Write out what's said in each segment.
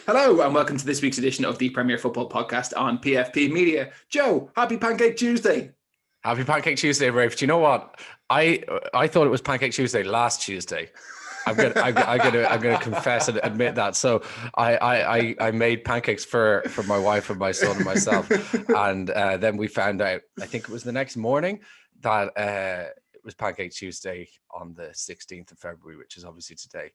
Hello and welcome to this week's edition of the Premier Football Podcast on PFP Media. Joe, happy Pancake Tuesday. Happy Pancake Tuesday, Rafe. Do you know what? I thought it was Pancake Tuesday last Tuesday. I'm gonna confess and admit that. So I made pancakes for my wife and my son and myself, and then we found out. I think it was the next morning that it was Pancake Tuesday on the 16th of February, which is obviously today.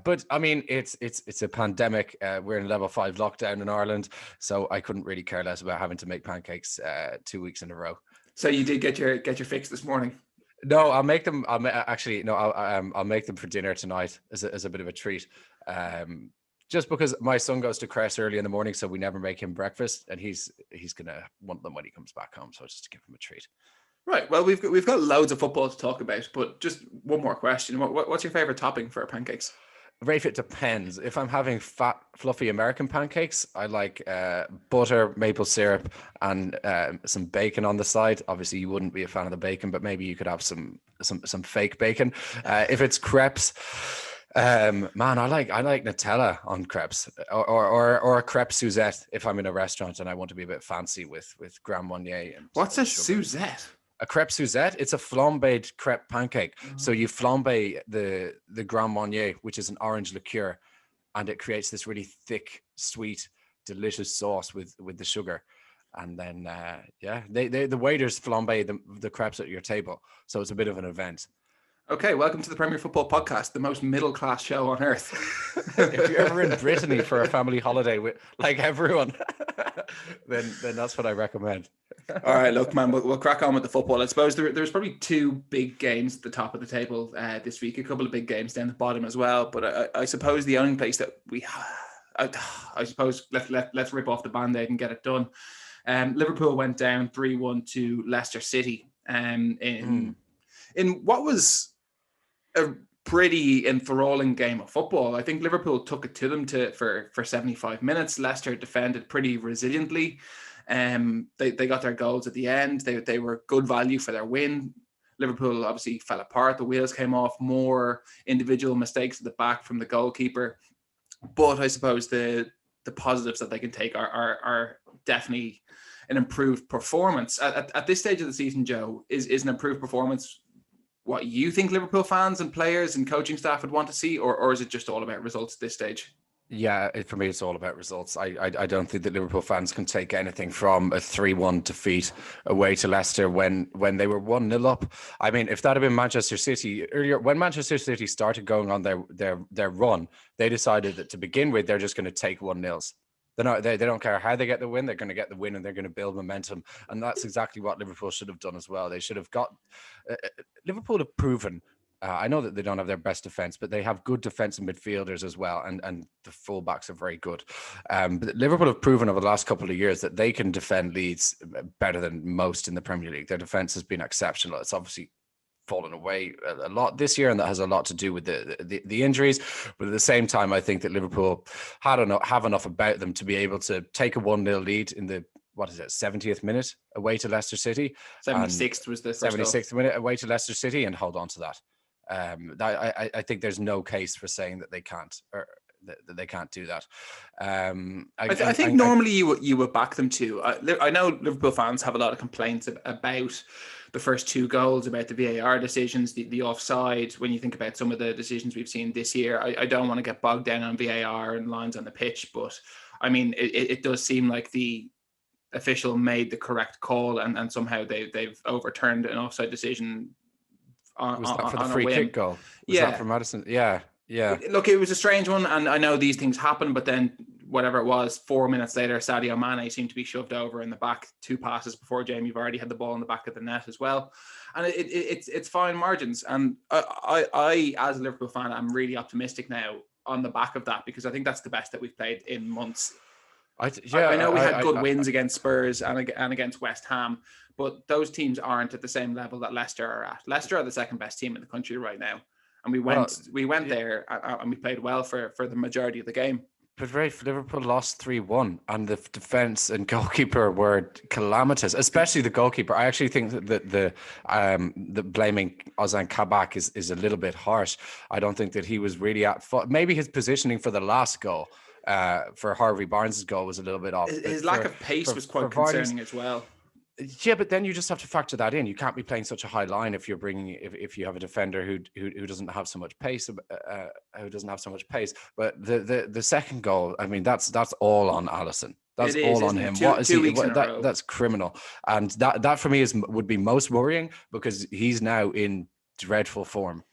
But I mean, it's a pandemic. We're in level 5 lockdown in Ireland, so I couldn't really care less about having to make pancakes 2 weeks in a row. So you did get your fix this morning. No, I'll make them. I'll make them for dinner tonight as a bit of a treat. Just because my son goes to Crest early in the morning, so we never make him breakfast, and he's gonna want them when he comes back home. So just to give him a treat. Right. Well, we've got loads of football to talk about, but just one more question: what's your favorite topping for pancakes? Rafe, it depends. If I'm having fat, fluffy American pancakes, I like butter, maple syrup, and some bacon on the side. Obviously, you wouldn't be a fan of the bacon, but maybe you could have some fake bacon. If it's crepes, man, I like Nutella on crepes, or a crepe Suzette if I'm in a restaurant and I want to be a bit fancy with Grand Marnier. And what's a Suzette? A crepe Suzette, it's a flambéed crepe pancake. So you flambe the Grand Marnier, which is an orange liqueur, and it creates this really thick, sweet, delicious sauce with the sugar. And then, the waiters flambe the crepes at your table. So it's a bit of an event. Okay, welcome to the Premier Football Podcast, the most middle-class show on earth. If you're ever in Brittany for a family holiday with like everyone, then that's what I recommend. All right, look, man, we'll crack on with the football. I suppose there's probably two big games at the top of the table this week, a couple of big games down the bottom as well. But I suppose the only place that I suppose let's rip off the Band-Aid and get it done. Liverpool went down 3-1 to Leicester City in what was a pretty enthralling game of football. I think Liverpool took it to them for 75 minutes. Leicester defended pretty resiliently. They got their goals at the end. They were good value for their win. Liverpool obviously fell apart. The wheels came off. More individual mistakes at the back from the goalkeeper. But I suppose the positives that they can take are definitely an improved performance. At this stage of the season, Joe, is an improved performance what you think Liverpool fans and players and coaching staff would want to see, or is it just all about results at this stage? Yeah, for me, it's all about results. I don't think that Liverpool fans can take anything from a 3-1 defeat away to Leicester when they were 1-0 up. I mean, if that had been Manchester City earlier, when Manchester City started going on their run, they decided that to begin with, they're just going to take 1-0s. They don't care how they get the win. They're going to get the win and they're going to build momentum. And that's exactly what Liverpool should have done as well. They should have got... Liverpool have proven... I know that they don't have their best defense, but they have good defensive midfielders as well. And the fullbacks are very good. But Liverpool have proven over the last couple of years that they can defend leads better than most in the Premier League. Their defense has been exceptional. It's obviously fallen away a lot this year, and that has a lot to do with the injuries. But at the same time, I think that Liverpool have enough about them to be able to take a 1-0 lead in the 70th minute away to Leicester City. 76th was the 76th minute away to Leicester City, and hold on to that. I think there's no case for saying that they can't, or that they can't do that. I think normally you would back them to. I know Liverpool fans have a lot of complaints about the first two goals, about the VAR decisions, the offside. When you think about some of the decisions we've seen this year, I don't want to get bogged down on VAR and lines on the pitch, but I mean, it does seem like the official made the correct call, and somehow they've overturned an offside decision. Was that for the free kick goal? Was that for Madison? Yeah. Look, it was a strange one, and I know these things happen, but then whatever it was, 4 minutes later, Sadio Mane seemed to be shoved over in the back 2 passes before Jamie Vardy had the ball in the back of the net as well. And it's fine margins. And I, as a Liverpool fan, I'm really optimistic now on the back of that, because I think that's the best that we've played in months. I know we had good wins against Spurs and against West Ham, but those teams aren't at the same level that Leicester are at. Leicester are the second best team in the country right now. And we went there and we played well for the majority of the game. But Rafe, Liverpool lost 3-1 and the defence and goalkeeper were calamitous, especially the goalkeeper. I actually think that the blaming Ozan Kabak is a little bit harsh. I don't think that he was really at fault. Maybe his positioning for the last goal for Harvey Barnes' goal was a little bit off. His lack of pace was quite concerning as well. Yeah, but then you just have to factor that in. You can't be playing such a high line if you have a defender who doesn't have so much pace, who doesn't have so much pace. But the second goal, I mean, that's all on Alisson. That's all on him. What is he? That's criminal, and that for me would be most worrying because he's now in dreadful form.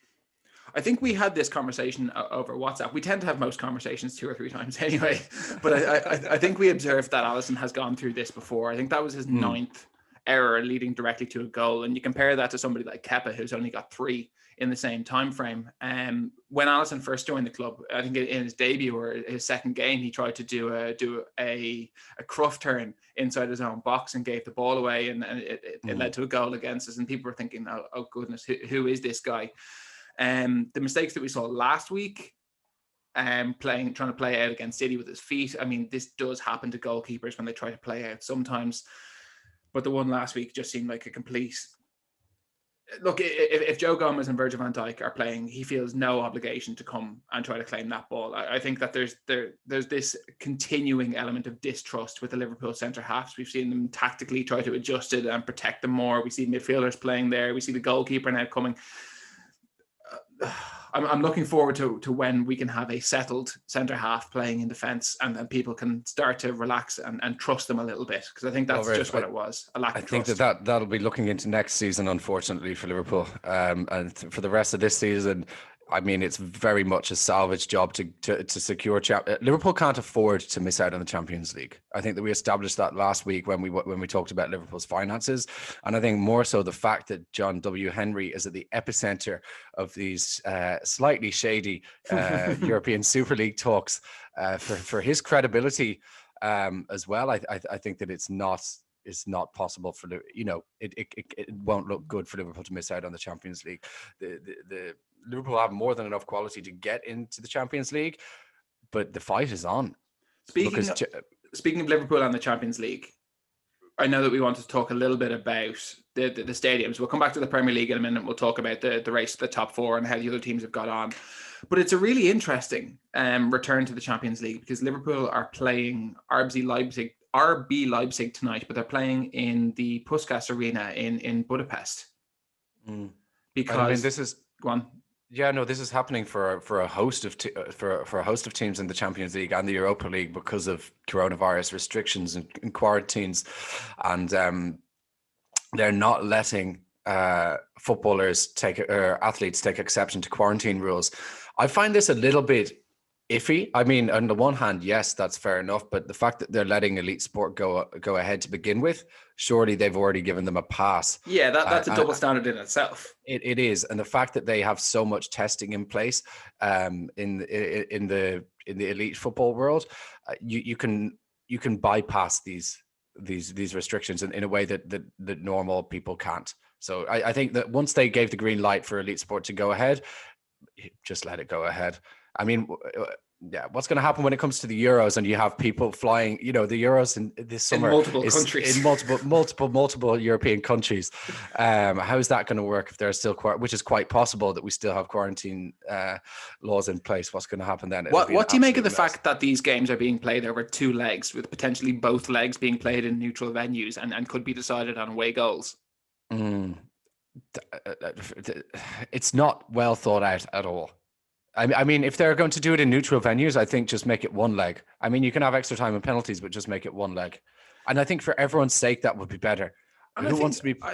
I think we had this conversation over WhatsApp. We tend to have most conversations 2 or 3 times anyway. But I think we observed that Alisson has gone through this before. I think that was his 9th error leading directly to a goal. And you compare that to somebody like Kepa, who's only got 3 in the same time frame. When Alisson first joined the club, I think in his debut or his second game, he tried to do a Cruyff turn inside his own box and gave the ball away, and it led to a goal against us. And people were thinking, oh goodness, who is this guy? The mistakes that we saw last week, trying to play out against City with his feet. I mean, this does happen to goalkeepers when they try to play out sometimes. But the one last week just seemed like a complete. Look, if Joe Gomez and Virgil van Dijk are playing, he feels no obligation to come and try to claim that ball. I think that there's this continuing element of distrust with the Liverpool centre halves. We've seen them tactically try to adjust it and protect them more. We see midfielders playing there. We see the goalkeeper now coming. I'm looking forward to when we can have a settled centre half playing in defence, and then people can start to relax and trust them a little bit, because I think that's just what it was, a lack of trust. I think that'll be looking into next season, unfortunately, for Liverpool, and for the rest of this season. I mean, it's very much a salvage job to secure. Liverpool can't afford to miss out on the Champions League. I think that we established that last week when we talked about Liverpool's finances, and I think more so the fact that John W. Henry is at the epicenter of these slightly shady European Super League talks for his credibility as well. I think that it's not possible for it won't look good for Liverpool to miss out on the Champions League. The Liverpool have more than enough quality to get into the Champions League, but the fight is on. Speaking of Liverpool and the Champions League, I know that we want to talk a little bit about the stadiums. We'll come back to the Premier League in a minute. We'll talk about the race to the top 4 and how the other teams have got on. But it's a really interesting return to the Champions League, because Liverpool are playing RB Leipzig tonight, but they're playing in the Puskás Arena in Budapest. Because I mean, this is go on. Yeah, no, this is happening for a host of teams in the Champions League and the Europa League because of coronavirus restrictions and quarantines, and they're not letting athletes take exception to quarantine rules. I find this a little bit iffy. I mean, on the one hand, yes, that's fair enough, but the fact that they're letting elite sport go ahead to begin with, surely they've already given them a pass. Yeah, that's a double standard in itself. It is, and the fact that they have so much testing in place in the elite football world, you can bypass these restrictions in a way that normal people can't. So I think that once they gave the green light for elite sport to go ahead, just let it go ahead. I mean, yeah, what's going to happen when it comes to the Euros and you have people flying, the Euros in this summer in multiple countries, in multiple European countries. How is that going to work if there's still which is quite possible that we still have quarantine laws in place? What's going to happen then? What do you make of the fact that these games are being played over 2 legs, with potentially both legs being played in neutral venues and could be decided on away goals? It's not well thought out at all. I mean, if they're going to do it in neutral venues, I think just make it 1 leg. I mean, you can have extra time and penalties, but just make it 1 leg. And I think for everyone's sake, that would be better. I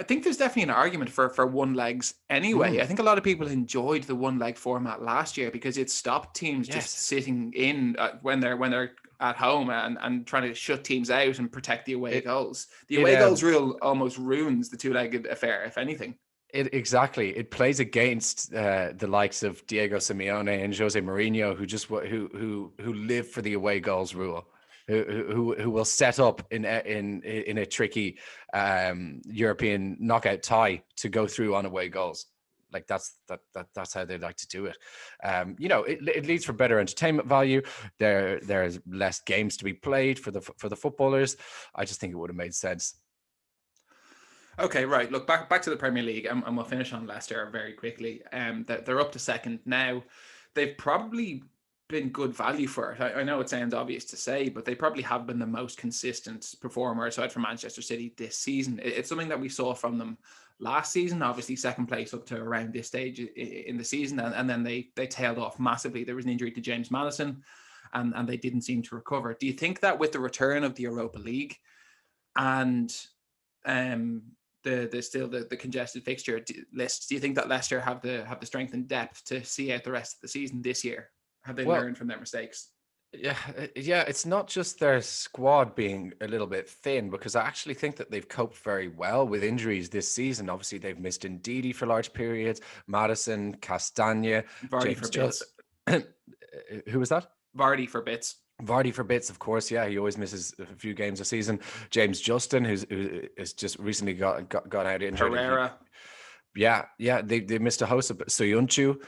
think there's definitely an argument for 1 legs anyway. I think a lot of people enjoyed the 1 leg format last year because it stopped teams just sitting in when they're at home and trying to shut teams out and protect the away goals. The away goals rule almost ruins the 2-legged affair, if anything. Exactly. It plays against the likes of Diego Simeone and Jose Mourinho, who live for the away goals rule, who will set up in a tricky European knockout tie to go through on away goals. Like that's how they like to do it. It leads for better entertainment value. There's less games to be played for the footballers. I just think it would have made sense. Okay, right. Look, back to the Premier League, and we'll finish on Leicester very quickly. They're up to second now. They've probably been good value for it. I know it sounds obvious to say, but they probably have been the most consistent performer aside from Manchester City this season. It's something that we saw from them last season, obviously second place up to around this stage in the season, and then they tailed off massively. There was an injury to James Maddison, and they didn't seem to recover. Do you think that with the return of the Europa League and the congested fixture list, do you think that Leicester have the strength and depth to see out the rest of the season this year? Have they learned from their mistakes? Yeah, it's not just their squad being a little bit thin, because I actually think that they've coped very well with injuries this season. Obviously, they've missed Ndidi for large periods, Maddison, Castagna, Vardy for bits. Who was that? Vardy for bits. Vardy for bits, of course. Yeah, he always misses a few games a season. James Justin, who has just recently got out injured. Pereira. Yeah, they missed a host of Soyuncu.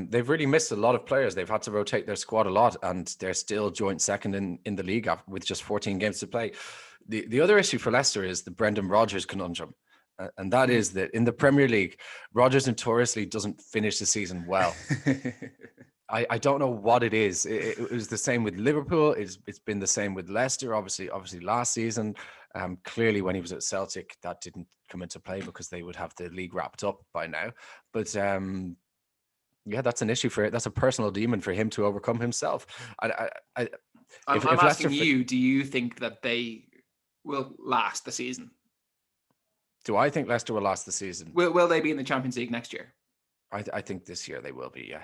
They've really missed a lot of players. They've had to rotate their squad a lot, and they're still joint second in the league with just 14 games to play. The other issue for Leicester is the Brendan Rodgers conundrum, and that is that in the Premier League, Rodgers notoriously doesn't finish the season well. I don't know what it is. It was the same with Liverpool. It's been the same with Leicester. Obviously last season. Clearly, when he was at Celtic, that didn't come into play because they would have the league wrapped up by now. But yeah, that's an issue for it. That's a personal demon for him to overcome himself. I'm asking you, do you think that they will last the season? Do I think Leicester will last the season? Will they be in the Champions League next year? I think this year they will be, yeah.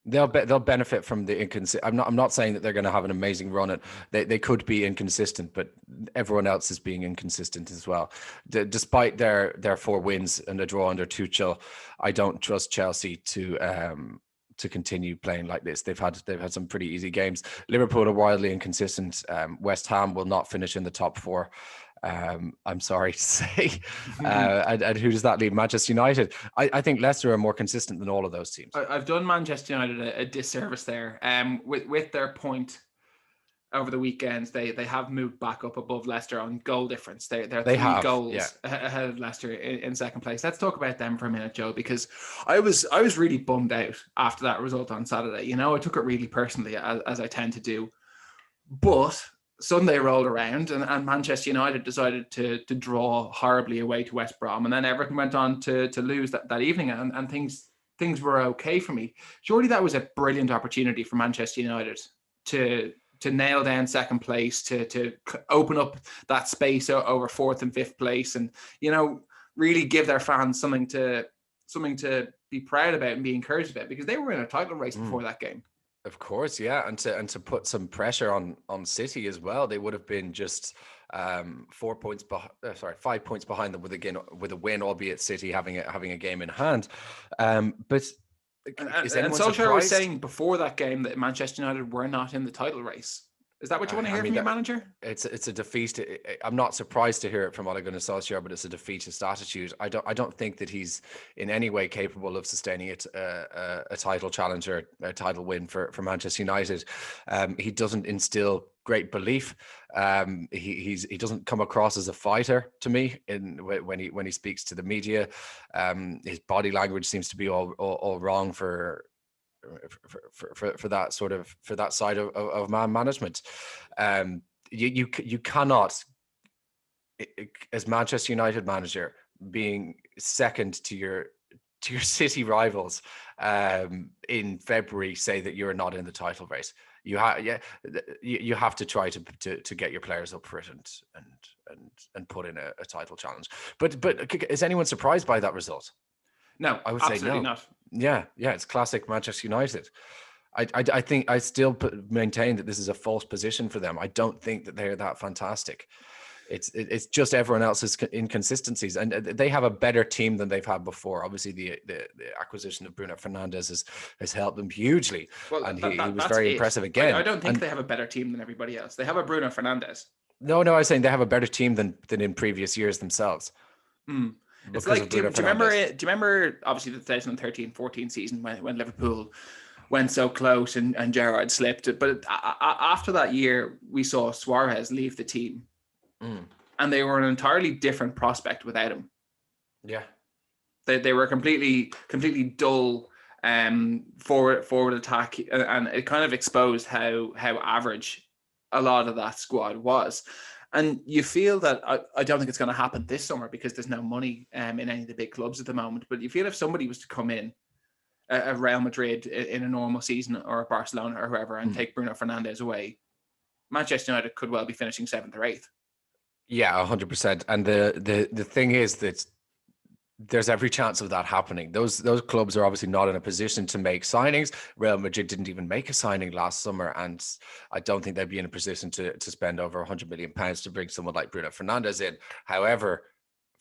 They'll benefit from the inconsistent. I'm not saying that they're going to have an amazing run. They could be inconsistent, but everyone else is being inconsistent as well. Despite their 4 wins and a draw under Tuchel, I don't trust Chelsea to continue playing like this. They've had some pretty easy games. Liverpool are wildly inconsistent. West Ham will not finish in the top 4. I'm sorry to say. And who does that leave? Manchester United. I think Leicester are more consistent than all of those teams. I've done Manchester United a disservice there. With their point over the weekend, they have moved back up above Leicester on goal difference. They're 3 goals ahead of Leicester in second place. Let's talk about them for a minute, Joe, because I was really bummed out after that result on Saturday. You know, I took it really personally, as I tend to do. But Sunday rolled around and Manchester United decided to draw horribly away to West Brom, and then Everton went on to lose that evening, and things were okay for me. Surely that was a brilliant opportunity for Manchester United to nail down second place, to open up that space over 4th and 5th place, and really give their fans something to be proud about and be encouraged about, because they were in a title race before that game. Of course, yeah, and to put some pressure on City as well. They would have been just 5 points behind them with a win, albeit City having a game in hand. But is anyone Solskjaer was saying before that game that Manchester United were not in the title race. Is that what you want to hear from your manager? It's a defeat. I'm not surprised to hear it from Ole Gunnar Solskjaer, but it's a defeatist attitude. I don't think that he's in any way capable of sustaining a title challenge or a title win for Manchester United. He doesn't instill great belief. He doesn't come across as a fighter to me when he speaks to the media. His body language seems to be all wrong for that side of man management. You cannot, as Manchester United manager, being second to your City rivals in February, say that you're not in the title race. You have to try to get your players up for it and put in a title challenge. But is anyone surprised by that result? No, I would say no. Not. Yeah, it's classic Manchester United. I think I still maintain that this is a false position for them. I don't think that they're that fantastic. It's just everyone else's inconsistencies, and they have a better team than they've had before. Obviously, the acquisition of Bruno Fernandes has helped them hugely, and he was very impressive again. I don't think they have a better team than everybody else. They have a Bruno Fernandes. No, I was saying they have a better team than in previous years themselves. It's like, do you remember obviously the 2013-14 season when Liverpool went so close and Gerrard slipped, but after that year we saw Suarez leave the team, and they were an entirely different prospect without him. Yeah, they were completely dull, forward attack, and it kind of exposed how average a lot of that squad was. And you feel that I don't think it's going to happen this summer because there's no money in any of the big clubs at the moment. But you feel if somebody was to come in, a Real Madrid in a normal season, or a Barcelona or whoever, and take Bruno Fernandes away, Manchester United could well be finishing 7th or 8th. Yeah, 100%. And the thing is that there's every chance of that happening. Those clubs are obviously not in a position to make signings. Real Madrid didn't even make a signing last summer, and I don't think they'd be in a position to spend over £100 million to bring someone like Bruno Fernandes in. However,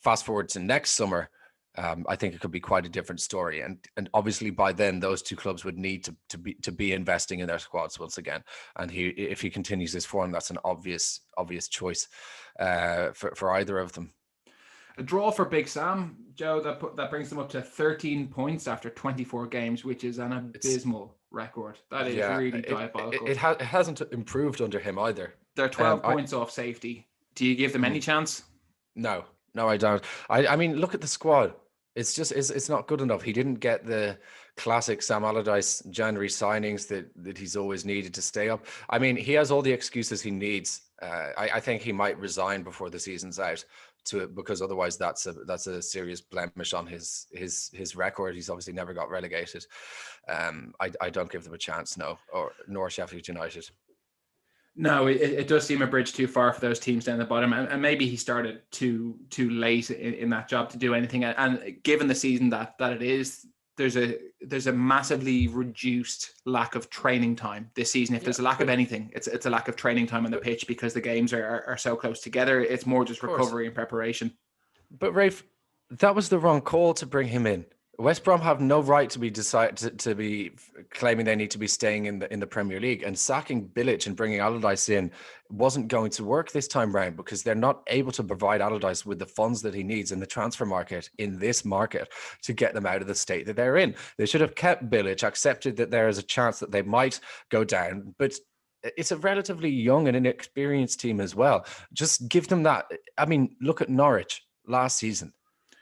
fast forward to next summer, I think it could be quite a different story, and obviously by then those two clubs would need to be investing in their squads once again. And if he continues this form, that's an obvious choice for either of them. A draw for Big Sam, Joe, that brings them up to 13 points after 24 games, which is an abysmal record. That is really diabolical. It hasn't improved under him either. They're 12 points off safety. Do you give them any chance? No, I don't. I mean, look at the squad. It's not good enough. He didn't get the classic Sam Allardyce January signings that he's always needed to stay up. I mean, he has all the excuses he needs. I think he might resign before the season's out, because otherwise that's a serious blemish on his record. He's obviously never got relegated. I don't give them a chance, nor Sheffield United. No, it does seem a bridge too far for those teams down the bottom, and maybe he started too late in that job to do anything. And given the season that it is, there's a massively reduced lack of training time this season. If there's a lack of anything, it's a lack of training time on the pitch, because the games are so close together. It's more just recovery and preparation. But Rafe, that was the wrong call to bring him in. West Brom have no right to be to be claiming they need to be staying in the Premier League, and sacking Bilic and bringing Allardyce in wasn't going to work this time round, because they're not able to provide Allardyce with the funds that he needs in the transfer market, in this market, to get them out of the state that they're in. They should have kept Bilic, accepted that there is a chance that they might go down, but it's a relatively young and inexperienced team as well. Just give them that. I mean, look at Norwich last season.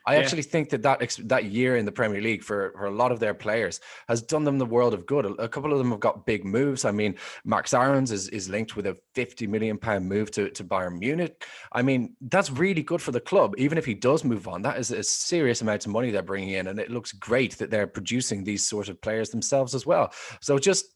I actually think that year in the Premier League for a lot of their players has done them the world of good. A couple of them have got big moves. I mean, Max Aarons is linked with a £50 million move to Bayern Munich. I mean, that's really good for the club. Even if he does move on, that is a serious amount of money they're bringing in, and it looks great that they're producing these sort of players themselves as well. So just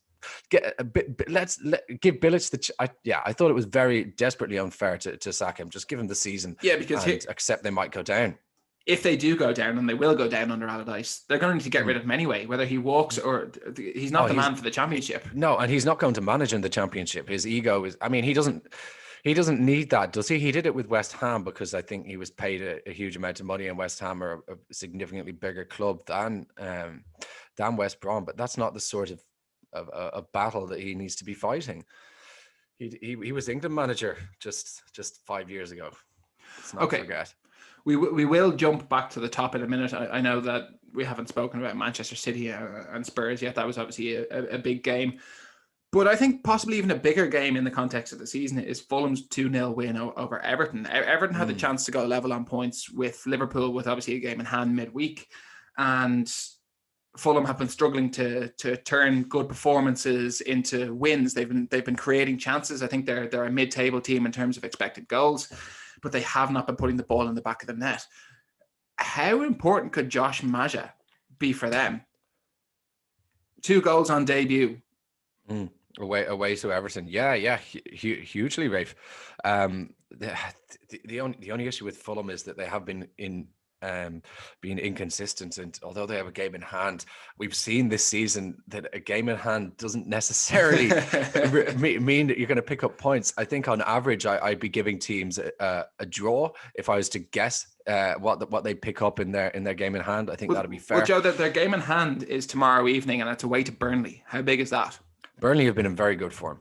get a bit. Let's give Bilic I thought it was very desperately unfair to sack him. Just give him the season. Yeah, because accept they might go down. If they do go down, and they will go down under Allardyce, they're going to need to get rid of him anyway, whether he walks or he's not the man for the Championship. No, and he's not going to manage in the Championship. His ego is, I mean, he doesn't need that, does he? He did it with West Ham because I think he was paid a huge amount of money, and West Ham are a significantly bigger club than West Brom, but that's not the sort of a battle that he needs to be fighting. He was England manager just 5 years ago. Let's not forget. We will jump back to the top in a minute. I know that we haven't spoken about Manchester City and Spurs yet. That was obviously a big game. But I think possibly even a bigger game in the context of the season is Fulham's 2-0 win over Everton. Everton had the chance to go level on points with Liverpool, with obviously a game in hand midweek. And Fulham have been struggling to turn good performances into wins. They've been creating chances. I think they're a mid-table team in terms of expected goals, but they have not been putting the ball in the back of the net. How important could Josh Maja be for them? 2 goals on debut. Away to Everton. Yeah, hugely, Rafe. The only issue with Fulham is that they have been being inconsistent, and although they have a game in hand, we've seen this season that a game in hand doesn't necessarily mean that you're going to pick up points. I think on average I'd be giving teams a draw if I was to guess what they pick up in their game in hand. I think that'd be fair. Well, Joe, their game in hand is tomorrow evening, and it's away to Burnley. How big is that? Burnley have been in very good form.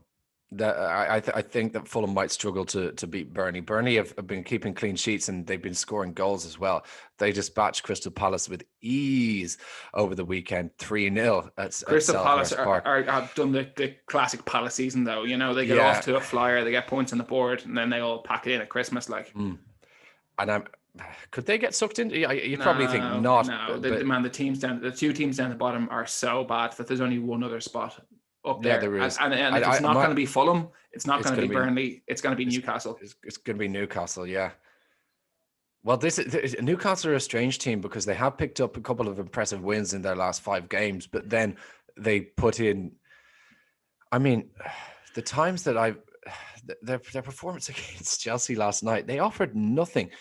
I think that Fulham might struggle to beat Burnley. Burnley have been keeping clean sheets, and they've been scoring goals as well. They dispatched Crystal Palace with ease over the weekend, 3-0 at Crystal Palace Park. have done the classic Palace season, though. You know, they get off to a flyer, they get points on the board, and then they all pack it in at Christmas. And Could they get sucked into? You probably think not. No, But the two teams down the bottom are so bad that there's only one other spot up yeah, there. there is. And if it's not going to be Fulham, it's not it's going to be gonna be- Burnley, it's going to be Newcastle. It's going to be Newcastle. Yeah. Well, Newcastle are a strange team because they have picked up a couple of impressive wins in their last 5 games, but then they put in. I mean, the times that their performance against Chelsea last night, they offered nothing.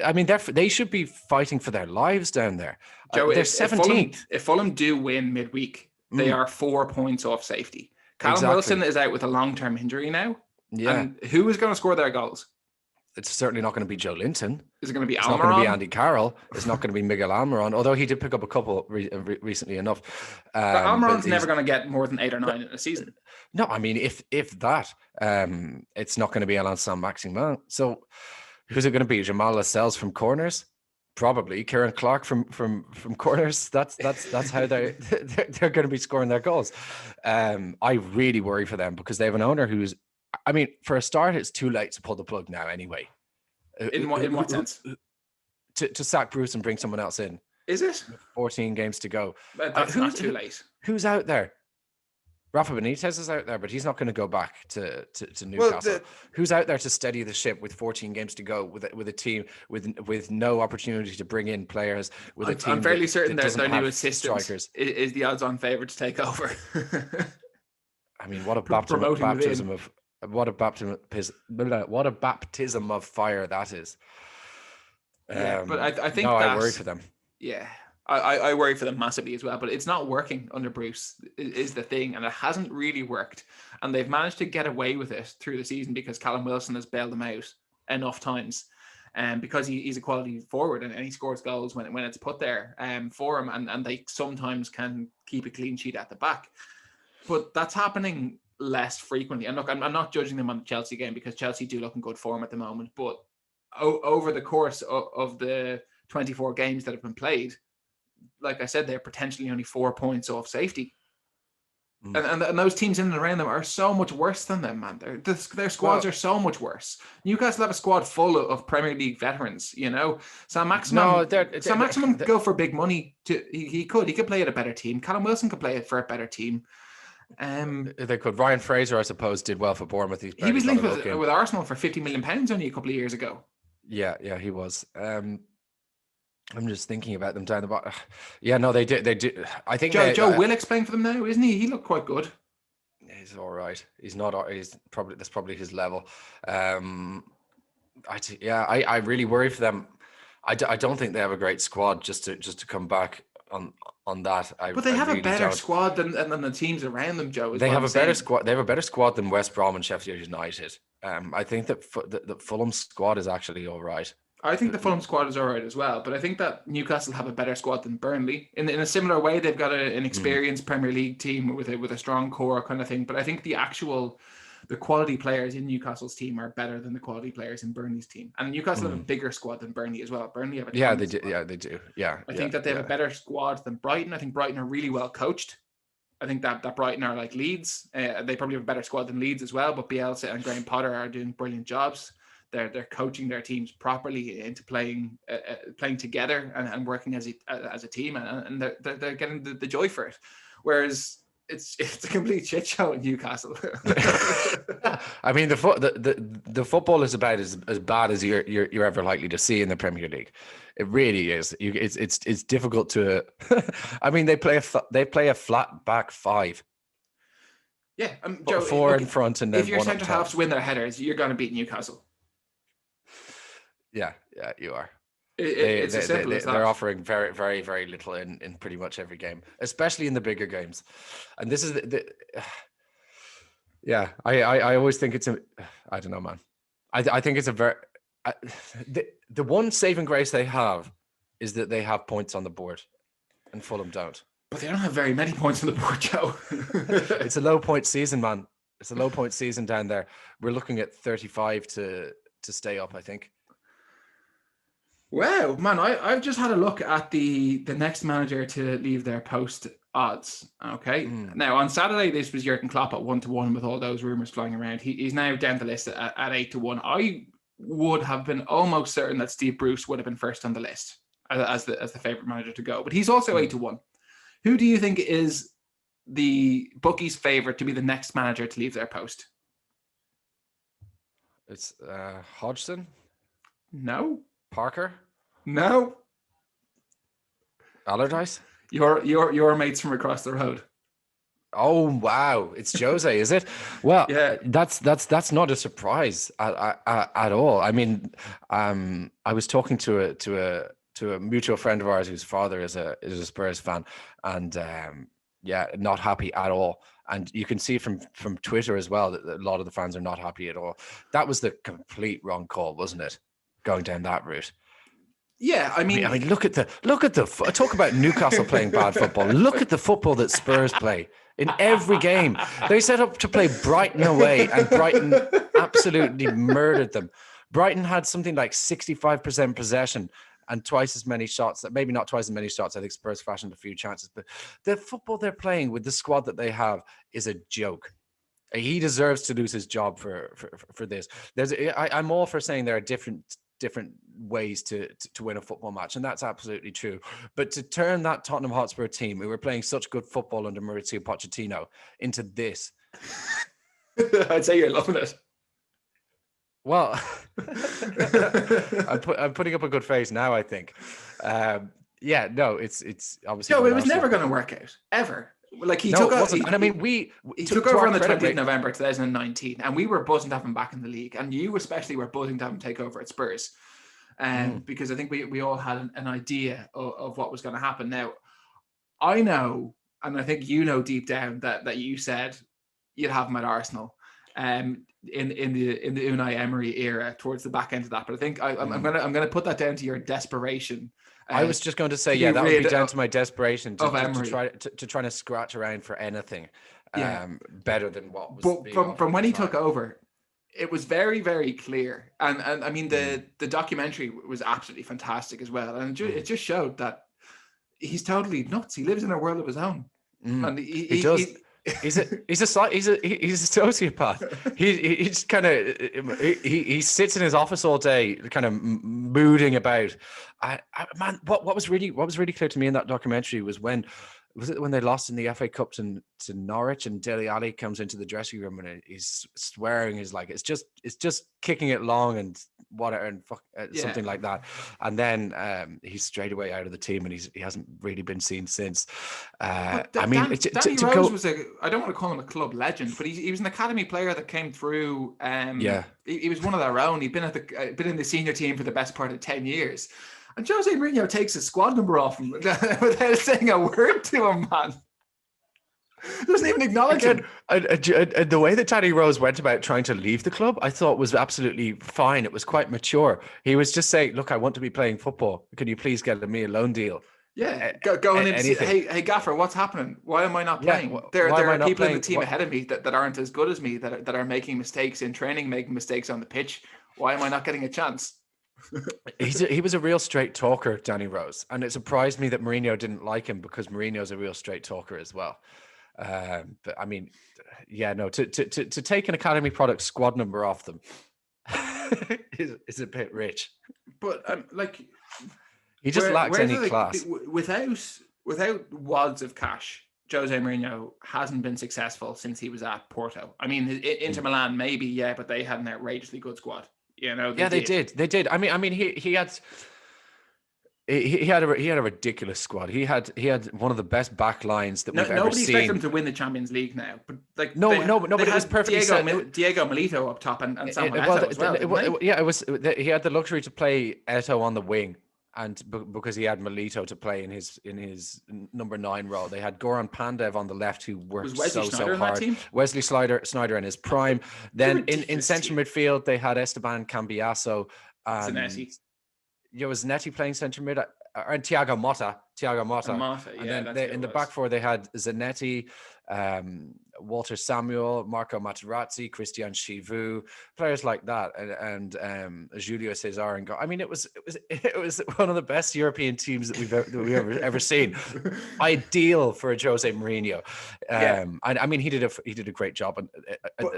I mean, they should be fighting for their lives down there. Joe, they're 17th. If Fulham do win midweek, they are 4 points off safety. Callum Wilson is out with a long-term injury now. Yeah. And who is going to score their goals? It's certainly not going to be Joe Linton. Is it going to be Almiron? It's not going to be Andy Carroll. It's not going to be Miguel Almiron, although he did pick up a couple recently enough. But Almiron's never going to get more than 8 or 9 in a season. No, I mean, if that, it's not going to be Alain Saint-Maximin. So who's it going to be? Jamal Lascelles from corners? Probably. Kieran Clark from corners. That's how they're going to be scoring their goals. I really worry for them because they have an owner who's, I mean, for a start, it's too late to pull the plug now anyway. In what sense? To sack Bruce and bring someone else in. Is it? 14 games to go. But that's not too late. Who's out there? Rafa Benitez is out there, but he's not going to go back to Newcastle. Well, who's out there to steady the ship with 14 games to go with a team with no opportunity to bring in players? With a team, I'm fairly certain that their new assistant is the odds-on favorite to take over. I mean, what a baptism of fire that is. Yeah, but I think I worry for them. Yeah. I worry for them massively as well, but it's not working under Bruce is the thing, and it hasn't really worked. And they've managed to get away with it through the season because Callum Wilson has bailed them out enough times, and because he's a quality forward and he scores goals when it's put there for him, and they sometimes can keep a clean sheet at the back. But that's happening less frequently. And look, I'm not judging them on the Chelsea game because Chelsea do look in good form at the moment, but over the course of the 24 games that have been played, like I said, they're potentially only 4 points off safety. And those teams in and around them are so much worse than them, man. Their squads are so much worse. Newcastle have a squad full of Premier League veterans, you know. Saint-Maximin could go for big money. He could play at a better team. Callum Wilson could play for a better team. They could. Ryan Fraser, I suppose, did well for Bournemouth. He was linked with Arsenal for £50 million only a couple of years ago. Yeah, he was. I'm just thinking about them down the bottom. Yeah, no, they do. I think Joe Willock's playing for them now, isn't he? He looked quite good. He's all right. He's not. That's probably his level. I really worry for them. I don't think they have a great squad just to come back on that. But they have a better squad than the teams around them, Joe. They have a better squad. They have a better squad than West Brom and Sheffield United. I think that the Fulham squad is actually all right. I think the Fulham squad is all right as well, but I think that Newcastle have a better squad than Burnley. In a similar way, they've got an experienced Premier League team with a strong core kind of thing. But I think the quality players in Newcastle's team are better than the quality players in Burnley's team. And Newcastle have a bigger squad than Burnley as well. Burnley have they do. Yeah, they do. Yeah, I think that they have a better squad than Brighton. I think Brighton are really well coached. I think that Brighton are like Leeds. They probably have a better squad than Leeds as well. But Bielsa and Graham Potter are doing brilliant jobs. They're coaching their teams properly into playing together and working as a team, and they're getting the joy for it. Whereas it's a complete shit show in Newcastle. I mean, the football is about as bad as you're ever likely to see in the Premier League. It really is. It's difficult to. I mean, they play a flat back five. Yeah, Joe, four in front, and then if your centre halves win their headers, you're going to beat Newcastle. Yeah, you are. It's as simple as that. They're offering very, very, very little in pretty much every game, especially in the bigger games. And this is I always think it's I don't know, man. I think it's a very the one saving grace they have is that they have points on the board, and Fulham don't. But they don't have very many points on the board, Joe. It's a low point season, man. It's a low point season down there. We're looking at 35 to stay up, I think. Wow, man, I've just had a look at the next manager to leave their post odds. Okay. Now, on Saturday, this was Jurgen Klopp at 1-1 with all those rumours flying around. He's now down the list at 8-1. would have been almost certain that Steve Bruce would have been first on the list as the favorite manager to go. But he's also 8-1. Who do you think is the bookies' favorite to be the next manager to leave their post? It's Hodgson. No. Parker. No. Allardyce. Your mates from across the road. Oh wow, it's Jose, is it? Well, yeah, that's not a surprise at all. I mean, I was talking to a mutual friend of ours whose father is a Spurs fan, and not happy at all. And you can see from Twitter as well that a lot of the fans are not happy at all. That was the complete wrong call, wasn't it? Going down that route. Yeah, I mean, look at the talk about Newcastle playing bad football. Look at the football that Spurs play in every game. They set up to play Brighton away, and Brighton absolutely murdered them. Brighton had something like 65% possession and twice as many shots. Maybe not twice as many shots. I think Spurs fashioned a few chances, but the football they're playing with the squad that they have is a joke. He deserves to lose his job for this. I'm all for saying there are different ways to win a football match, and that's absolutely true. But to turn that Tottenham Hotspur team, who were playing such good football under Maurizio Pochettino, into this, I'd say you're loving it. Well, I'm putting up a good face now, I think. It's obviously. No, it was never going to work out ever. Like he took over. And I mean, he took over on the 20th of November 2019, and we were buzzing to have him back in the league, and you especially were buzzing to have him take over at Spurs, because I think we all had an idea of what was going to happen. Now, I know, and I think you know deep down that you said you'd have him at Arsenal, in the Unai Emery era towards the back end of that. But I think I'm gonna put that down to your desperation. I was just going to say, that would be down to my desperation to try to scratch around for anything better than what was. But from when he took over, it was very, very clear, and I mean the documentary was absolutely fantastic as well, and it just showed that he's totally nuts. He lives in a world of his own, and he does. He's a sociopath. He's kind of he sits in his office all day, kind of mooding about. Man, what was really clear to me in that documentary was when they lost in the FA Cup to Norwich, and Dele Alli comes into the dressing room and he's swearing, he's like, it's just kicking it long and whatever and something like that, and then he's straight away out of the team, and he hasn't really been seen since. Danny Rose was I don't want to call him a club legend, but he was an academy player that came through. He was one of their own. He'd been in the senior team for the best part of 10 years. And Jose Mourinho takes his squad number off him without saying a word to him, man. Doesn't even acknowledge him. The way that Danny Rose went about trying to leave the club, I thought was absolutely fine. It was quite mature. He was just saying, look, I want to be playing football. Can you please get me a loan deal? Yeah, going in. Hey, Gaffer, what's happening? Why am I not playing? There are people in the team ahead of me that aren't as good as me, that are making mistakes in training, making mistakes on the pitch. Why am I not getting a chance? He was a real straight talker, Danny Rose, and it surprised me that Mourinho didn't like him, because Mourinho's a real straight talker as well. But I mean, to take an academy product squad number off them is a bit rich. But he just lacks any class. Without wads of cash, Jose Mourinho hasn't been successful since he was at Porto. I mean, Inter Milan maybe, but they had an outrageously good squad. You know, they did. I mean, he had a ridiculous squad. He had one of the best back lines that we've ever seen. Nobody expects them to win the Champions League now, but but it was perfectly Diego Milito up top and Samuel Eto'o as well. It was. He had the luxury to play Eto'o on the wing, and because he had Milito to play in his number 9 role. They had Goran Pandev on the left, who worked so hard. Wesley Sneijder in his prime. Then in central midfield they had Esteban Cambiaso. Zanetti. Was Zanetti playing central mid? And Thiago Motta. And then in the back four they had Zanetti. Walter Samuel, Marco Materazzi, Christian Chivu, players like that, and Julio Cesar. And I mean, it was one of the best European teams that we've ever seen. Ideal for a Jose Mourinho. I mean, he did a great job, and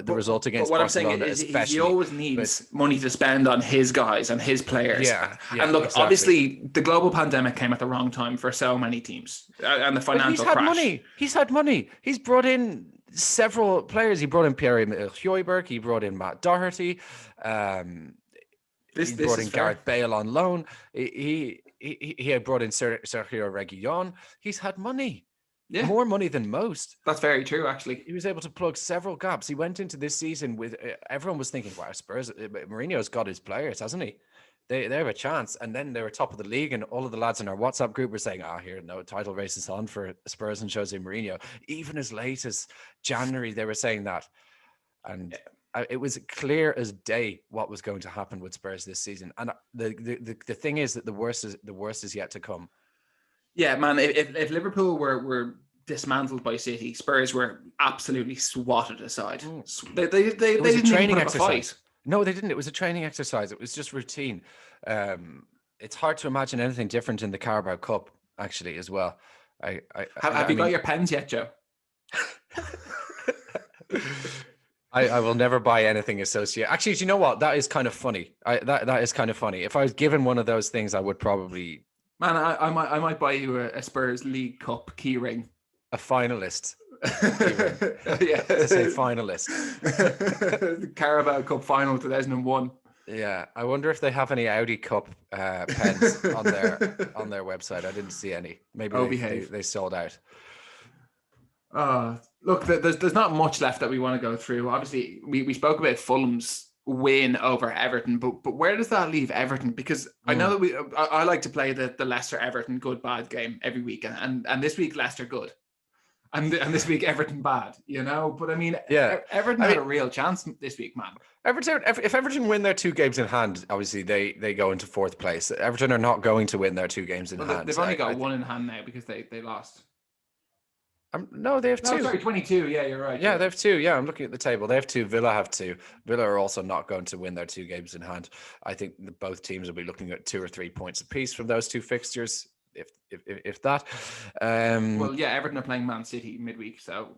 the result against Barcelona, I'm saying is especially. he always needs money to spend on his guys and his players. Yeah, and look, exactly. Obviously, the global pandemic came at the wrong time for so many teams, and the financial crash. He's had money. He's brought in several players. He brought in Pierre-Emile Højbjerg. He brought in Matt Doherty. He brought in Gareth Bale on loan. He had brought in Sergio Reguilon. He's had money. Yeah. More money than most. That's very true, actually. He was able to plug several gaps. He went into this season with everyone was thinking, wow, Spurs, Mourinho's got his players, hasn't he? They have a chance. And then they were top of the league, and all of the lads in our WhatsApp group were saying, here, no, title race is on for Spurs and Jose Mourinho. Even as late as January, they were saying that. And it was clear as day what was going to happen with Spurs this season. And the thing is that the worst is yet to come. Yeah, man, if Liverpool were dismantled by City, Spurs were absolutely swatted aside. They didn't even put up a fight. No, they didn't. It was a training exercise. It was just routine. It's hard to imagine anything different in the Carabao Cup, actually, as well. Have you got your pens yet, Joe? I will never buy anything associated. Actually, do you know what? That is kind of funny. That is kind of funny. If I was given one of those things, I would probably... Man, I might buy you a Spurs League Cup key ring. A finalist. Yeah, to say finalist. The Carabao Cup final 2001. Yeah, I wonder if they have any Audi Cup pens on their website. I didn't see any. Maybe they sold out. Look, there's not much left that we want to go through. Obviously, we spoke about Fulham's win over Everton, but where does that leave Everton? Because I know that I like to play the Leicester Everton good bad game every week, and this week Leicester good. And this week Everton bad, But I mean, Everton had a real chance this week, man. If Everton win their 2 games in hand, obviously they go into 4th place. Everton are not going to win their 2 games in hand. They've only got one in hand now because they lost. No, they have 2. Sorry, 22. Yeah, you're right. Yeah, they have 2. Yeah, I'm looking at the table. They have 2. Villa have 2. Villa are also not going to win their 2 games in hand. I think both teams will be looking at 2 or 3 points apiece from those 2 fixtures. If that. Well, yeah, Everton are playing Man City midweek, so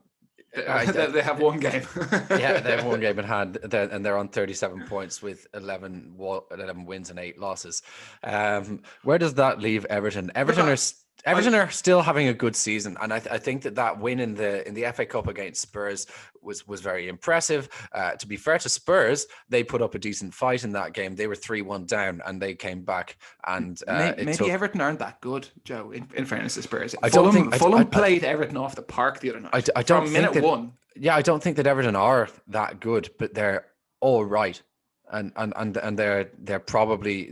they have 1 game. Yeah, they have 1 game in hand, and they're on 37 points with 11 wins and 8 losses. Where does that leave Everton? Everton are still having a good season, and I think that win in the FA Cup against Spurs was very impressive. To be fair to Spurs, they put up a decent fight in that game. They were 3-1 down, and they came back. And maybe Everton aren't that good, Joe. In fairness to Spurs, Fulham played Everton off the park the other night. I don't from think minute 1. Yeah, I don't think that Everton are that good, but they're all right. And they're probably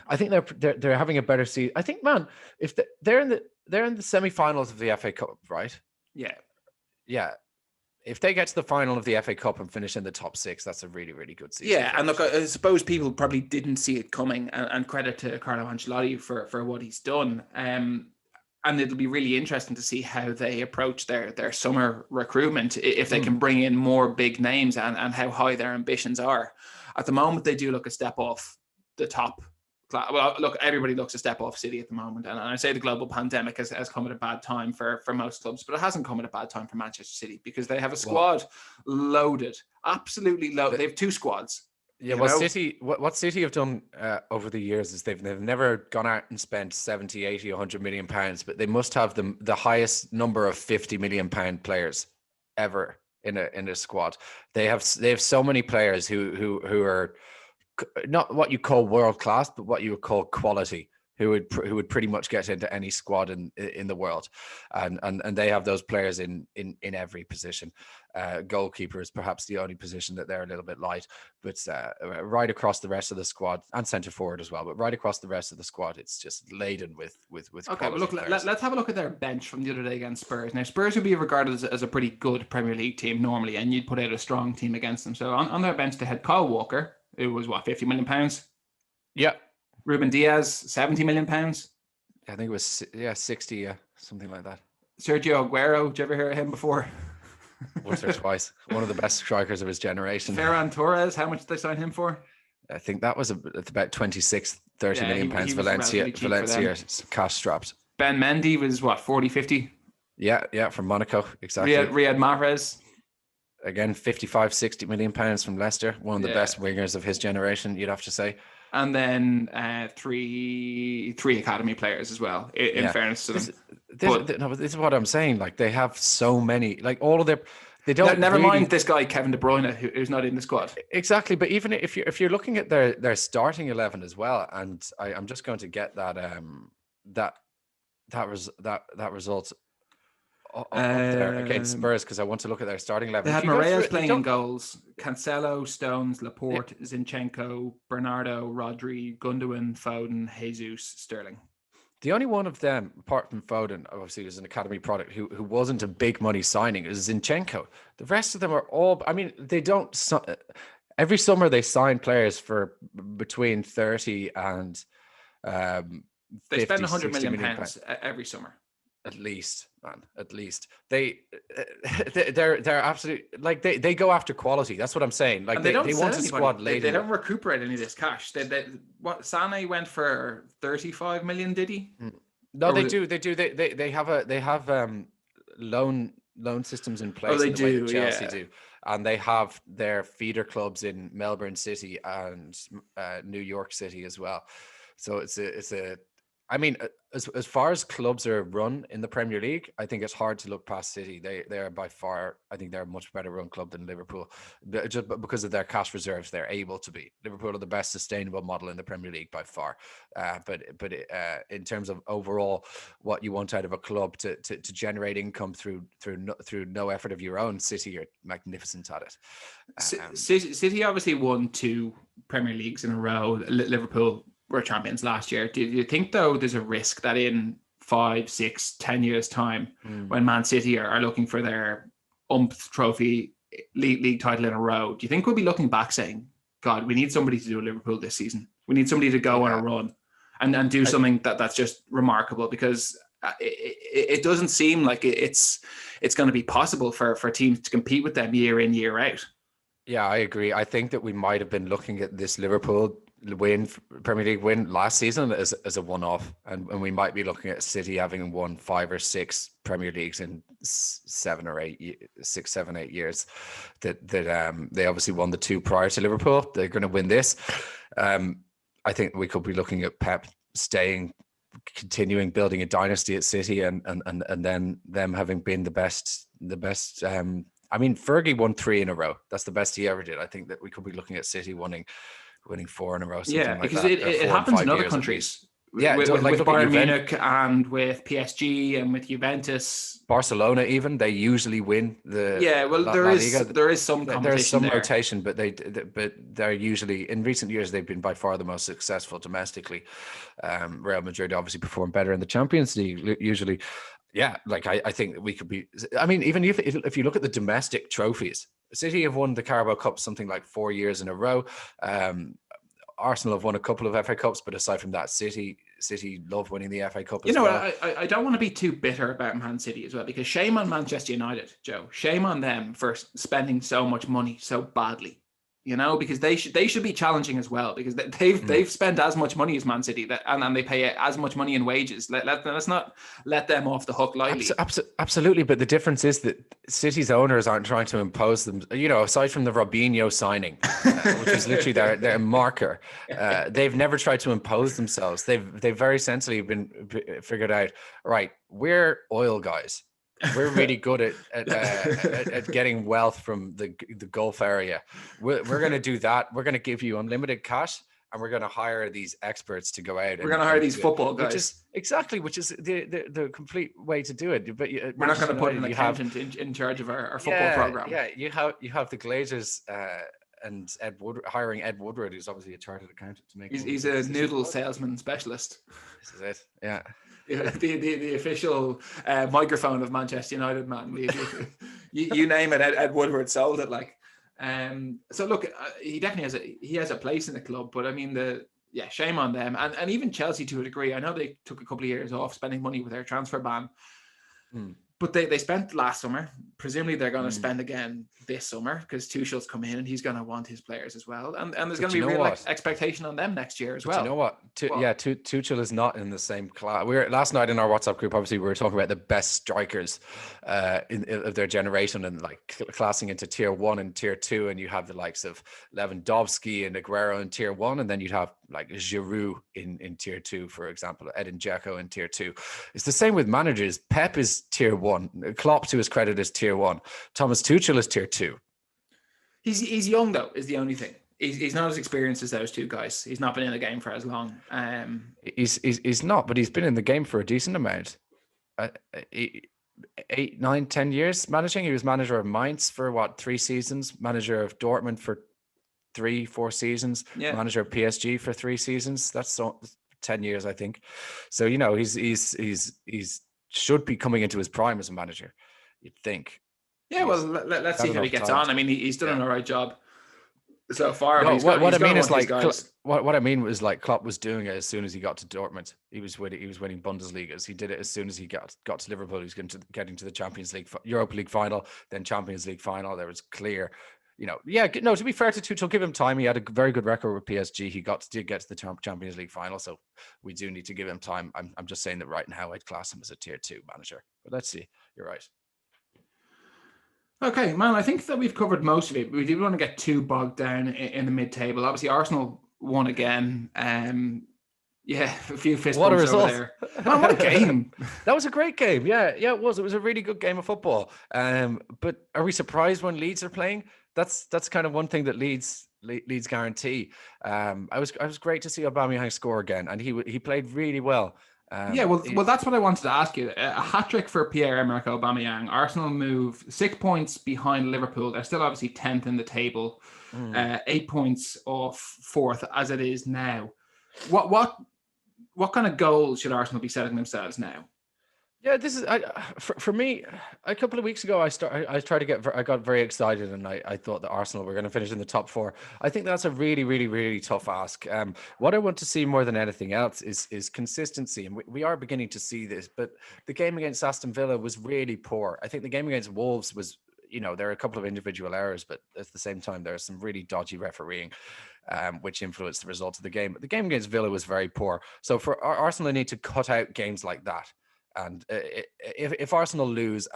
I think they're having a better season. I think, man, if they're in the semi-finals of the FA Cup, right? Yeah. If they get to the final of the FA Cup and finish in the top 6, that's a really, really good season. Yeah, and look, I suppose people probably didn't see it coming, and credit to Carlo Ancelotti for what he's done. And it'll be really interesting to see how they approach their summer recruitment, if they can bring in more big names and how high their ambitions are. At the moment, they do look a step off the top. Well, look, everybody looks a step off City at the moment. And I say the global pandemic has come at a bad time for most clubs, but it hasn't come at a bad time for Manchester City because they have a squad loaded, absolutely loaded. They have 2 squads. Yeah, what City have done over the years is they've never gone out and spent 70, 80, 100 million pounds, but they must have the highest number of 50 million pound players ever in a squad. They have so many players who are not what you call world class, but what you would call quality, who would pretty much get into any squad in the world, and they have those players in every position. Goalkeeper is perhaps the only position that they're a little bit light, but right across the rest of the squad, and centre forward as well, but right across the rest of the squad, it's just laden with okay, well, look, let's have a look at their bench from the other day against Spurs. Now, Spurs would be regarded as a pretty good Premier League team normally, and you'd put out a strong team against them. So on their bench, they had Kyle Walker, who was £50 million. Yeah. Ruben Diaz, £70 million. I think it was 60, something like that. Sergio Aguero, did you ever hear of him before? once or twice. One of the best strikers of his generation. Ferran Torres, how much did they sign him for? I think that was about 30 million pounds. He was relatively cheap for them. Valencia cash strapped. Ben Mendy was what, 40, 50? Yeah, from Monaco, exactly. Riyad Mahrez. Again, 55, 60 million pounds from Leicester. One of the best wingers of his generation, you'd have to say. And then three academy players as well, in fairness to them. This is what I'm saying. Like, they have so many, like all of their... They don't never mind this guy, Kevin De Bruyne, who's not in the squad. Exactly. But even if you're looking at their starting 11 as well, and I'm just going to get that result up there against Spurs, because I want to look at their starting 11. They had Moraes playing in goals, Cancelo, Stones, Laporte, Zinchenko, Bernardo, Rodri, Gundogan, Foden, Jesus, Sterling. The only one of them, apart from Foden, obviously was an academy product, who wasn't a big money signing, is Zinchenko. The rest of them are all, I mean, they don't, every summer they sign players for between 30 and they spend 100 million pounds every summer. At least, man, at least. They're absolutely, like, they go after quality. That's what I'm saying. Like, they want a squad later. They don't recuperate any of this cash. What Sané went for 35 million, did he? No, they do. They have loan systems in place. Oh, they do. Chelsea do, and they have their feeder clubs in Melbourne City and New York City as well. So it's a. I mean, as far as clubs are run in the Premier League, I think it's hard to look past City. They are by far, I think they're a much better run club than Liverpool, just because of their cash reserves. They're able to be. Liverpool are the best sustainable model in the Premier League by far. But in terms of overall, what you want out of a club to generate income through no effort of your own, City are magnificent at it. City obviously won 2 Premier Leagues in a row. Liverpool were champions last year. Do you think, though, there's a risk that in 5, 6, 10 years' time, when Man City are looking for their trophy league title in a row, do you think we'll be looking back saying, God, we need somebody to do Liverpool this season? We need somebody to go on a run and do something that's just remarkable, because it doesn't seem like it's going to be possible for teams to compete with them year in, year out. Yeah, I agree. I think that we might have been looking at this Liverpool Premier League win last season as a one-off, and we might be looking at City having won 5 or 6 Premier Leagues in 7 or 8 years. That they obviously won the 2 prior to Liverpool. They're going to win this. I think we could be looking at Pep continuing building a dynasty at City, and then them having been the best. I mean, Fergie won 3 in a row. That's the best he ever did. I think that we could be looking at City winning 4 in a row. Because it happens in other countries. Yeah, with Bayern Munich and with PSG and with Juventus, Barcelona, even they usually win the. Yeah, well, there is some competition. There's some there. rotation, but they're usually, in recent years, they've been by far the most successful domestically. Real Madrid obviously perform better in the Champions League usually. Yeah, like I think that we could be. I mean, even if you look at the domestic trophies, City have won the Carabao Cup something like 4 years in a row. Arsenal have won a couple of FA Cups, but aside from that, City love winning the FA Cup as well. I don't want to be too bitter about Man City as well, because shame on Manchester United, Joe. Shame on them for spending so much money so badly. Because they should be challenging as well, because they've spent as much money as Man City, and they pay as much money in wages. Let's not let them off the hook lightly. Absolutely, but the difference is that City's owners aren't trying to impose them. Aside from the Robinho signing, which is literally their marker, they've never tried to impose themselves. They've very sensibly been figured out. Right, we're oil guys. We're really good at getting wealth from the Gulf area. We're going to do that. We're going to give you unlimited cash, and we're going to hire these experts to go out. We're going to hire these football guys. Which is the complete way to do it. But we're not going to put an accountant in charge of our football program. Yeah, you have the Glazers and hiring Ed Woodward, who's obviously a chartered accountant to make. He's a noodle salesman specialist. This is it. Yeah. The official microphone of Manchester United, man. You name it, Ed Woodward sold it. So look, he definitely has a place in the club, but I mean shame on them, and even Chelsea to a degree. I know they took a couple of years off spending money with their transfer ban, But they spent last summer. Presumably they're going to spend again this summer because Tuchel's come in and he's going to want his players as well. And there's going to be real expectation on them next year as well. You know what? Tuchel is not in the same class. Last night in our WhatsApp group, obviously we were talking about the best strikers of their generation and like classing into tier 1 and tier 2. And you have the likes of Lewandowski and Aguero in tier 1. And then you'd have like Giroud in tier 2, for example, Edin Dzeko in tier 2. It's the same with managers. Pep is tier 1. Klopp, to his credit, is tier 1. Thomas Tuchel is tier 2. He's young though, is the only thing. He's not as experienced as those two guys. He's not been in the game for as long. He's not, but he's been in the game for a decent amount. 8, 9, 10 years managing. He was manager of Mainz for 3 seasons, manager of Dortmund for 3, 4 seasons, manager of PSG for 3 seasons. That's 10 years, I think. So, you know, he's should be coming into his prime as a manager, you'd think. Yeah, well, let's see how he gets on. I mean, he's done an all right job so far. No, what I mean is like what I mean was like Klopp was doing it as soon as he got to Dortmund. He was winning Bundesligas. He did it as soon as he got to Liverpool. He was getting to the Champions League, Europa League final, then Champions League final. There was clear, you know, to be fair to Tuchel, give him time. He had a very good record with PSG. He did get to the Champions League final, so we do need to give him time. I'm just saying that right now I'd class him as a tier 2 manager. But let's see. You're right. Okay, man, I think that we've covered most of it. We didn't want to get too bogged down in the mid-table. Obviously, Arsenal won again. A few fist bumps over there. Man, what a game. That was a great game. Yeah, it was. It was a really good game of football. But are we surprised when Leeds are playing? That's kind of one thing that Leeds guarantee. I was great to see Aubameyang score again, and he played really well. Well, that's what I wanted to ask you. A hat-trick for Pierre-Emerick Aubameyang. Arsenal move 6 points behind Liverpool. They're still obviously 10th in the table, 8 points off 4th as it is now. What kind of goals should Arsenal be setting themselves now? Yeah, this is for me. A couple of weeks ago, I got very excited, and I thought that Arsenal were going to finish in the top 4. I think that's a really, really, really tough ask. What I want to see more than anything else is consistency, and we are beginning to see this. But the game against Aston Villa was really poor. I think the game against Wolves was, you know, there are a couple of individual errors, but at the same time, there's some really dodgy refereeing, which influenced the result of the game. But the game against Villa was very poor. So for Arsenal, they need to cut out games like that. And if Arsenal lose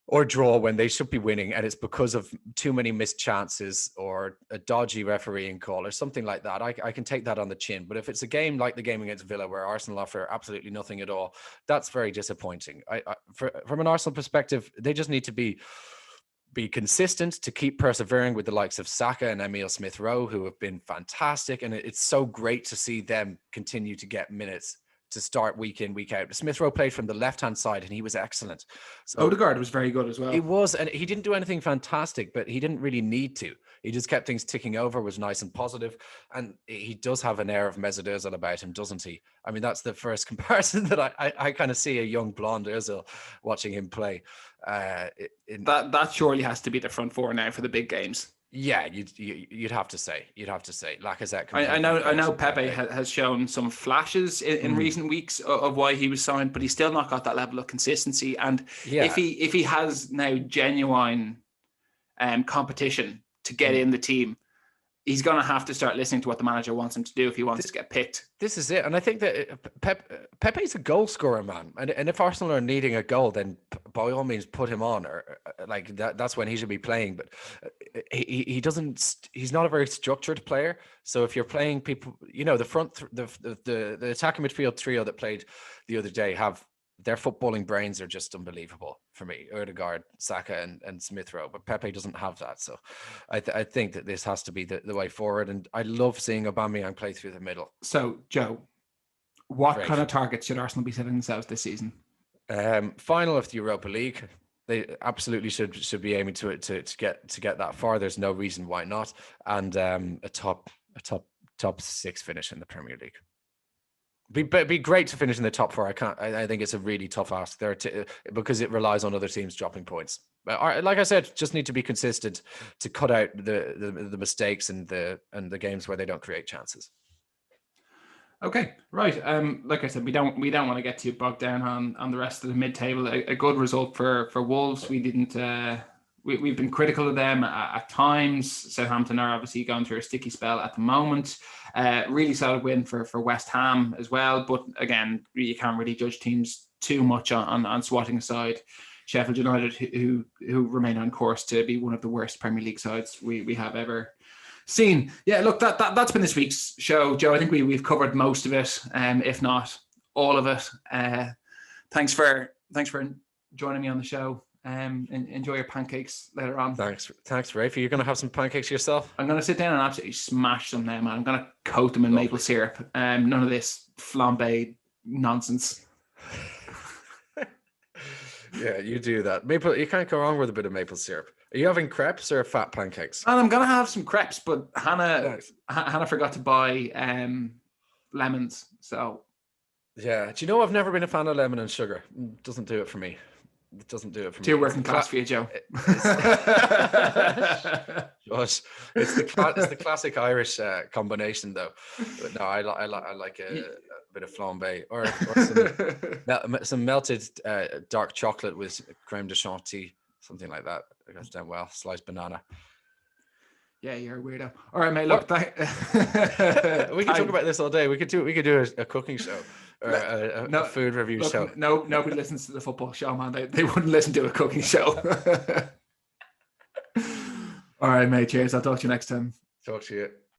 or draw when they should be winning, and it's because of too many missed chances or a dodgy refereeing call or something like that, I can take that on the chin. But if it's a game like the game against Villa where Arsenal offer absolutely nothing at all, that's very disappointing. From an Arsenal perspective, they just need to be consistent, to keep persevering with the likes of Saka and Emile Smith-Rowe, who have been fantastic. And it's so great to see them continue to get minutes to start week in, week out. Smith-Rowe played from the left-hand side and he was excellent. So Odegaard was very good as well. He was, and he didn't do anything fantastic, but he didn't really need to. He just kept things ticking over, was nice and positive. And he does have an air of Mesut Ozil about him, doesn't he? I mean, that's the first comparison that I kind of see a young blonde Ozil watching him play. That surely has to be the front 4 now for the big games. Yeah, you'd have to say. Lacazette. I know Pepe has shown some flashes in recent weeks of why he was signed, but he's still not got that level of consistency. And if he has now genuine competition to get in the team, he's going to have to start listening to what the manager wants him to do if he wants to get picked. This is it. And I think that Pepe's a goal scorer, man. And if Arsenal are needing a goal, then by all means put him on, or like that's when he should be playing. But he's not a very structured player. So if you're playing people, you know, the attacking midfield trio that played the other day their footballing brains are just unbelievable for me. Odegaard, Saka, and Smith-Rowe, but Pepe doesn't have that. So I think that this has to be the way forward. And I love seeing Aubameyang play through the middle. So, Joe, what kind of targets should Arsenal be setting themselves this season? Final of the Europa League. They absolutely should be aiming to get that far. There's no reason why not. And a top 6 finish in the Premier League. Be great to finish in the top 4. I think it's a really tough ask there because it relies on other teams dropping points. But like I said, just need to be consistent to cut out the mistakes and the games where they don't create chances. Okay, right. Like I said, we don't want to get too bogged down on the rest of the mid table. A good result for Wolves. We didn't. We've been critical of them at times. Southampton are obviously going through a sticky spell at the moment. Really solid win for West Ham as well. But again, you can't really judge teams too much on swatting aside Sheffield United, who remain on course to be one of the worst Premier League sides we have ever seen. Yeah, look, that's been this week's show, Joe. I think we've covered most of it, if not all of it. Thanks for joining me on the show. And enjoy your pancakes later on. Thanks, Rafe. Are you going to have some pancakes yourself? I'm going to sit down and absolutely smash them now, man. I'm going to coat them in maple syrup. None of this flambe nonsense. Yeah, you do that. You can't go wrong with a bit of maple syrup. Are you having crepes or fat pancakes? And I'm going to have some crepes, but Hannah forgot to buy lemons. So, yeah. Do you know I've never been a fan of lemon and sugar? It doesn't do it for me. It doesn't do it for me. Too working class for you, Joe. Josh, it's the classic Irish combination, though. But no, I like a bit of flambe or some melted dark chocolate with creme de chantilly, something like that. It goes down well. Sliced banana. Yeah, you're a weirdo. All right, mate. Look, we can talk about this all day. We could do a cooking show. Or a food review show. No, nobody listens to the football show, man. They wouldn't listen to a cooking show. All right, mate. Cheers. I'll talk to you next time. Talk to you.